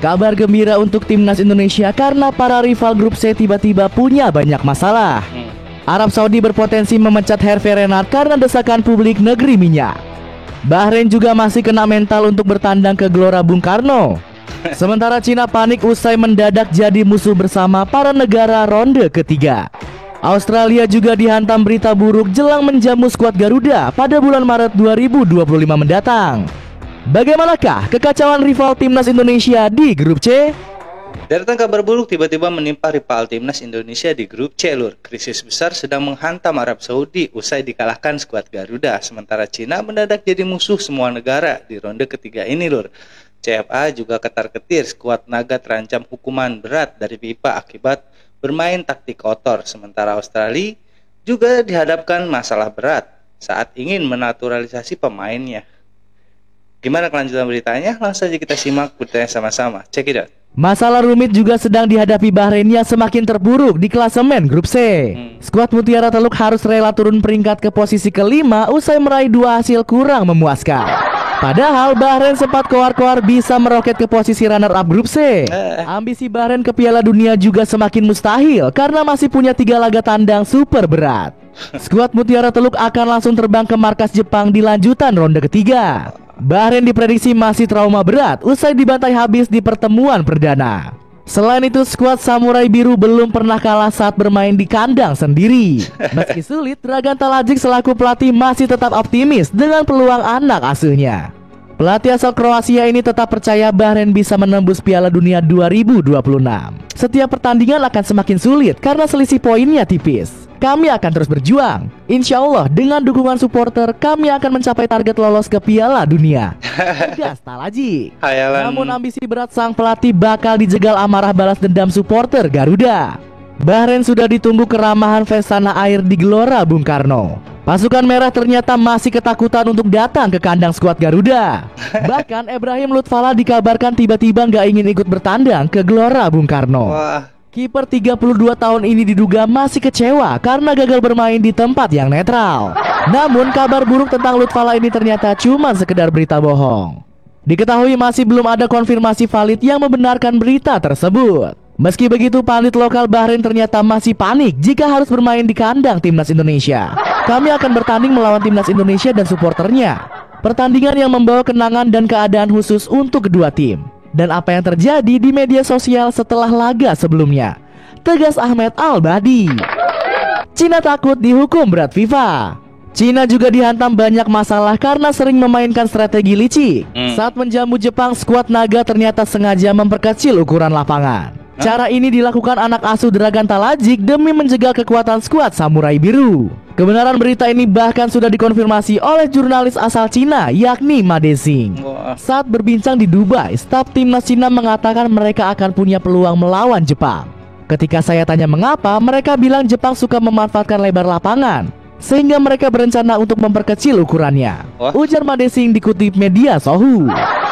Kabar gembira untuk timnas Indonesia karena para rival grup C tiba-tiba punya banyak masalah. Arab Saudi berpotensi memecat Hervé Renard karena desakan publik negeri minyak. Bahrain juga masih kena mental untuk bertandang ke Gelora Bung Karno. Sementara Cina panik usai mendadak jadi musuh bersama para negara ronde ketiga. Australia juga dihantam berita buruk jelang menjamu skuad Garuda pada bulan Maret 2025 mendatang. Bagaimanakah kekacauan rival timnas Indonesia di grup C? Deretan kabar buruk tiba-tiba menimpa rival timnas Indonesia di grup C, Lur. Krisis besar sedang menghantam Arab Saudi usai dikalahkan skuad Garuda. Sementara Cina mendadak jadi musuh semua negara di ronde ketiga ini, Lur. CFA juga ketar-ketir, skuad naga terancam hukuman berat dari FIFA akibat bermain taktik kotor. Sementara Australia juga dihadapkan masalah berat saat ingin menaturalisasi pemainnya. Gimana kelanjutan beritanya? Langsung saja kita simak beritanya sama-sama. Check it out. Masalah rumit juga sedang dihadapi Bahrain yang semakin terpuruk di klasemen grup C. Skuad Mutiara Teluk harus rela turun peringkat ke posisi kelima usai meraih 2 hasil kurang memuaskan. Padahal Bahrain sempat koar-koar bisa meroket ke posisi runner-up grup C. Ambisi Bahrain ke Piala Dunia juga semakin mustahil karena masih punya 3 laga tandang super berat. Skuad Mutiara Teluk akan langsung terbang ke markas Jepang di lanjutan ronde ketiga. Bahrain diprediksi masih trauma berat usai dibantai habis di pertemuan perdana. Selain itu, skuad Samurai Biru belum pernah kalah saat bermain di kandang sendiri. Meski sulit, Dragan Talajic selaku pelatih masih tetap optimis dengan peluang anak asuhnya. Pelatih asal Kroasia ini tetap percaya Bahrain bisa menembus Piala Dunia 2026. Setiap pertandingan akan semakin sulit karena selisih poinnya tipis. Kami akan terus berjuang. Insya Allah dengan dukungan supporter kami akan mencapai target lolos ke Piala Dunia. Tegas Talajic. Namun ambisi berat sang pelatih bakal dijegal amarah balas dendam supporter Garuda. Bahrain sudah ditunggu keramahan fans tanah air di Gelora Bung Karno. Pasukan merah ternyata masih ketakutan untuk datang ke kandang skuad Garuda. Bahkan Ibrahim Lutfala dikabarkan tiba-tiba gak ingin ikut bertandang ke Gelora Bung Karno. Kiper 32 tahun ini diduga masih kecewa karena gagal bermain di tempat yang netral. Namun kabar buruk tentang Lutfala ini ternyata cuma sekedar berita bohong. Diketahui masih belum ada konfirmasi valid yang membenarkan berita tersebut. Meski begitu, panit lokal Bahrain ternyata masih panik jika harus bermain di kandang timnas Indonesia. Kami akan bertanding melawan timnas Indonesia dan supporternya. Pertandingan yang membawa kenangan dan keadaan khusus untuk kedua tim. Dan apa yang terjadi di media sosial setelah laga sebelumnya. Tegas Ahmed Al-Badi. Cina takut dihukum berat FIFA. Cina juga dihantam banyak masalah karena sering memainkan strategi licik. Saat menjamu Jepang, skuad naga ternyata sengaja memperkecil ukuran lapangan. Cara ini dilakukan anak asuh Dragan Talajic demi menjegal kekuatan skuad Samurai Biru. Kebenaran berita ini bahkan sudah dikonfirmasi oleh jurnalis asal Cina yakni Ma Dexing. Saat berbincang di Dubai, staf timnas Cina mengatakan mereka akan punya peluang melawan Jepang. Ketika saya tanya mengapa, mereka bilang Jepang suka memanfaatkan lebar lapangan sehingga mereka berencana untuk memperkecil ukurannya. Ujar Ma Dexing dikutip media Sohu.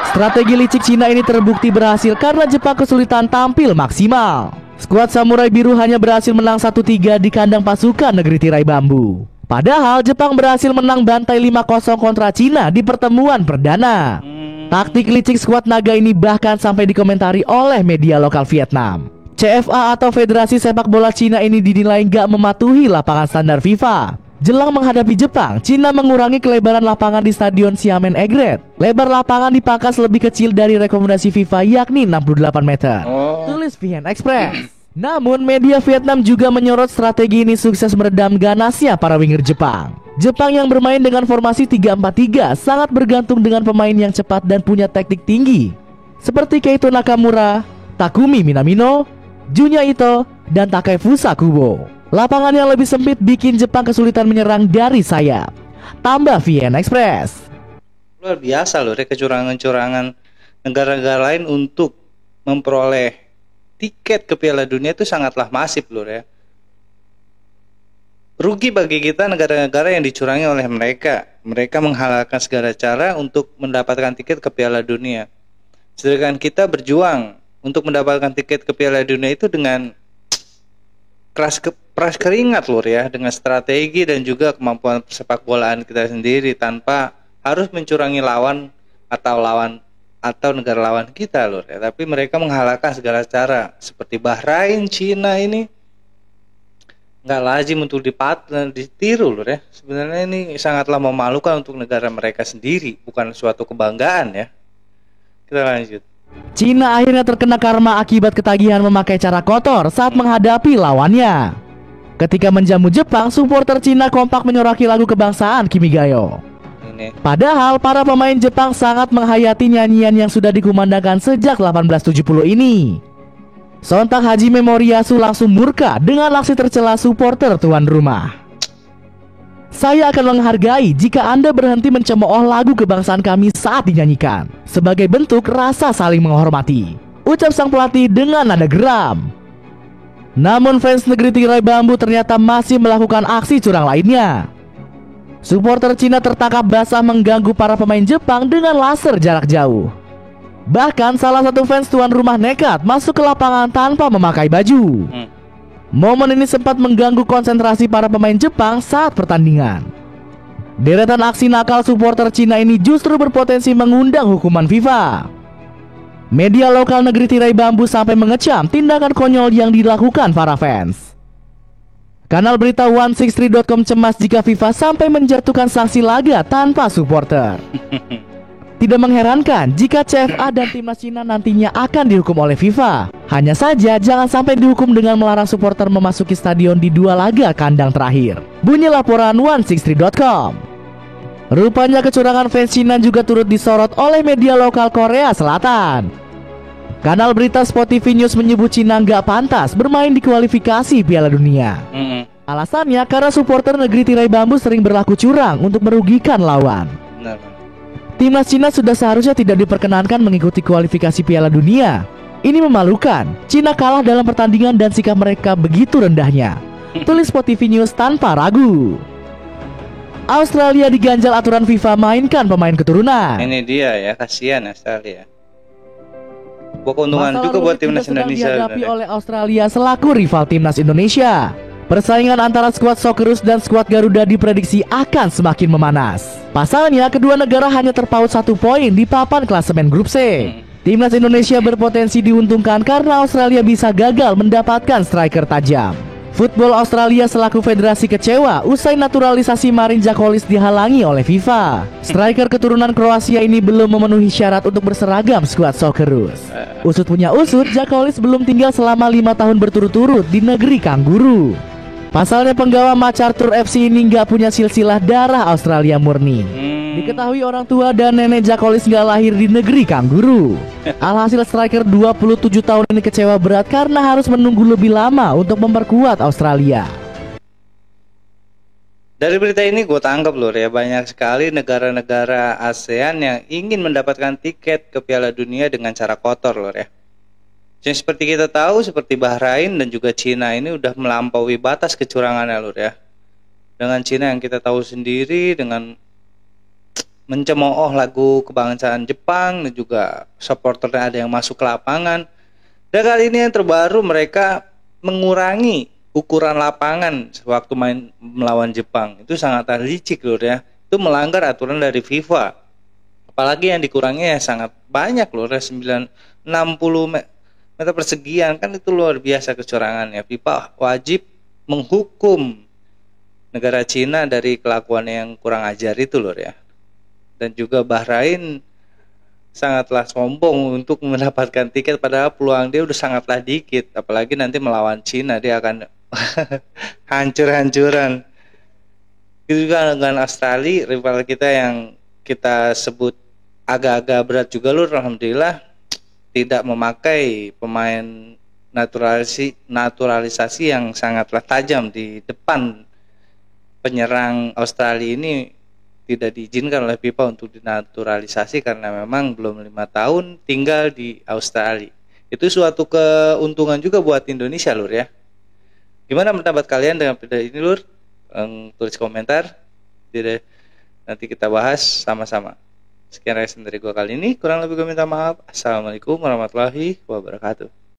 Strategi licik Cina ini terbukti berhasil karena Jepang kesulitan tampil maksimal. Skuad Samurai Biru hanya berhasil menang 1-3 di kandang pasukan negeri tirai bambu. Padahal Jepang berhasil menang bantai 5-0 kontra Cina di pertemuan perdana. Taktik licik skuad naga ini bahkan sampai dikomentari oleh media lokal Vietnam. CFA atau Federasi Sepak Bola Cina ini dinilai gak mematuhi lapangan standar FIFA. Jelang menghadapi Jepang, Cina mengurangi kelebaran lapangan di Stadion Xiamen Egret. Lebar lapangan dipangkas lebih kecil dari rekomendasi FIFA yakni 68 meter. Tulis VN Express. Namun media Vietnam juga menyorot strategi ini sukses meredam ganasnya para winger Jepang. Jepang yang bermain dengan formasi 3-4-3 sangat bergantung dengan pemain yang cepat dan punya teknik tinggi seperti Keito Nakamura, Takumi Minamino, Junya Ito, dan Takefusa Kubo. Lapangan yang lebih sempit bikin Jepang kesulitan menyerang dari sayap. Tambah VN Express. Luar biasa loh, kecurangan-curangan negara-negara lain untuk memperoleh tiket ke Piala Dunia itu sangatlah masif loh ya. Rugi bagi kita negara-negara yang dicurangi oleh mereka. Mereka menghalalkan segala cara untuk mendapatkan tiket ke Piala Dunia. Sedangkan kita berjuang untuk mendapatkan tiket ke Piala Dunia itu dengan keras keringat lur ya, dengan strategi dan juga kemampuan sepak bolaan kita sendiri tanpa harus mencurangi lawan atau lawan atau negara lawan kita lur ya, tapi mereka menghalalkan segala cara. Seperti Bahrain, Cina ini nggak lazim untuk ditiru lur ya. Sebenarnya ini sangatlah memalukan untuk negara mereka sendiri, bukan suatu kebanggaan ya. Kita lanjut. Cina akhirnya terkena karma akibat ketagihan memakai cara kotor saat menghadapi lawannya. Ketika menjamu Jepang, supporter Cina kompak menyoraki lagu kebangsaan Kimigayo. Padahal para pemain Jepang sangat menghayati nyanyian yang sudah dikumandangkan sejak 1870 ini. Sontak Hajime Moriyasu langsung murka dengan aksi tercela supporter tuan rumah. Saya akan menghargai jika Anda berhenti mencemooh lagu kebangsaan kami saat dinyanyikan, sebagai bentuk rasa saling menghormati, ucap sang pelatih dengan nada geram. Namun fans negeri tirai bambu ternyata masih melakukan aksi curang lainnya. Supporter Cina tertangkap basah mengganggu para pemain Jepang dengan laser jarak jauh. Bahkan salah satu fans tuan rumah nekat masuk ke lapangan tanpa memakai baju. Momen ini sempat mengganggu konsentrasi para pemain Jepang saat pertandingan. Deretan aksi nakal supporter Cina ini justru berpotensi mengundang hukuman FIFA. Media lokal negeri tirai bambu sampai mengecam tindakan konyol yang dilakukan para fans. Kanal berita 163.com cemas jika FIFA sampai menjatuhkan sanksi laga tanpa supporter. Tidak mengherankan jika CFA dan timnas Cina nantinya akan dihukum oleh FIFA. Hanya saja jangan sampai dihukum dengan melarang supporter memasuki stadion di 2 laga kandang terakhir. Bunyi laporan 163.com. Rupanya kecurangan fans Cina juga turut disorot oleh media lokal Korea Selatan. Kanal berita Sport TV News menyebut Cina nggak pantas bermain di kualifikasi Piala Dunia. Alasannya karena supporter negeri tirai bambu sering berlaku curang untuk merugikan lawan. Timnas Cina sudah seharusnya tidak diperkenankan mengikuti kualifikasi Piala Dunia. Ini memalukan. Cina kalah dalam pertandingan dan sikap mereka begitu rendahnya. Tulis Sport TV News tanpa ragu. Australia diganjal aturan FIFA mainkan pemain keturunan. Ini dia ya, kasihan Australia. Buat keuntungan juga buat timnas Indonesia dihadapi oleh Australia selaku rival timnas Indonesia. Persaingan antara skuad Socceroos dan skuad Garuda diprediksi akan semakin memanas. Pasalnya kedua negara hanya terpaut 1 poin di papan klasemen grup C. Timnas Indonesia berpotensi diuntungkan karena Australia bisa gagal mendapatkan striker tajam. Football Australia selaku federasi kecewa usai naturalisasi Marin Jakolis dihalangi oleh FIFA. Striker keturunan Kroasia ini belum memenuhi syarat untuk berseragam skuad Socceroos. Usut punya usut, Jakolis belum tinggal selama 5 tahun berturut-turut di negeri kanguru. Pasalnya penggawa MacArthur FC ini nggak punya silsilah darah Australia murni. Diketahui orang tua dan nenek Jakolis nggak lahir di negeri kanguru. Alhasil striker 27 tahun ini kecewa berat karena harus menunggu lebih lama untuk memperkuat Australia. Dari berita ini gue tangkap lur ya, banyak sekali negara-negara ASEAN yang ingin mendapatkan tiket ke Piala Dunia dengan cara kotor lur ya. Yang seperti kita tahu, seperti Bahrain dan juga Cina ini udah melampaui batas kecurangannya lur ya. Dengan Cina yang kita tahu sendiri, dengan mencemooh lagu kebangsaan Jepang dan juga supporternya ada yang masuk ke lapangan. Dan kali ini yang terbaru, mereka mengurangi ukuran lapangan waktu main melawan Jepang. Itu sangat licik lur ya. Itu melanggar aturan dari FIFA. Apalagi yang dikurangi ya sangat banyak lur ya, 60 meter persegian, kan itu luar biasa kecurangannya. FIFA wajib menghukum negara Cina dari kelakuan yang kurang ajar itu lur ya. Dan juga Bahrain sangatlah sombong untuk mendapatkan tiket, padahal peluang dia udah sangatlah dikit. Apalagi nanti melawan Cina, dia akan hancur-hancuran. Itu juga dengan Australia, rival kita yang kita sebut agak-agak berat juga lur. Alhamdulillah tidak memakai pemain naturalisasi yang sangatlah tajam di depan. Penyerang Australia ini tidak diizinkan oleh FIFA untuk dinaturalisasi karena memang belum 5 tahun tinggal di Australia. Itu suatu keuntungan juga buat Indonesia lur ya. Gimana pendapat kalian dengan video ini lur? Tulis komentar. Jadi nanti kita bahas sama-sama. Sekian reaction dari gua kali ini. Kurang lebih gua minta maaf. Assalamualaikum warahmatullahi wabarakatuh.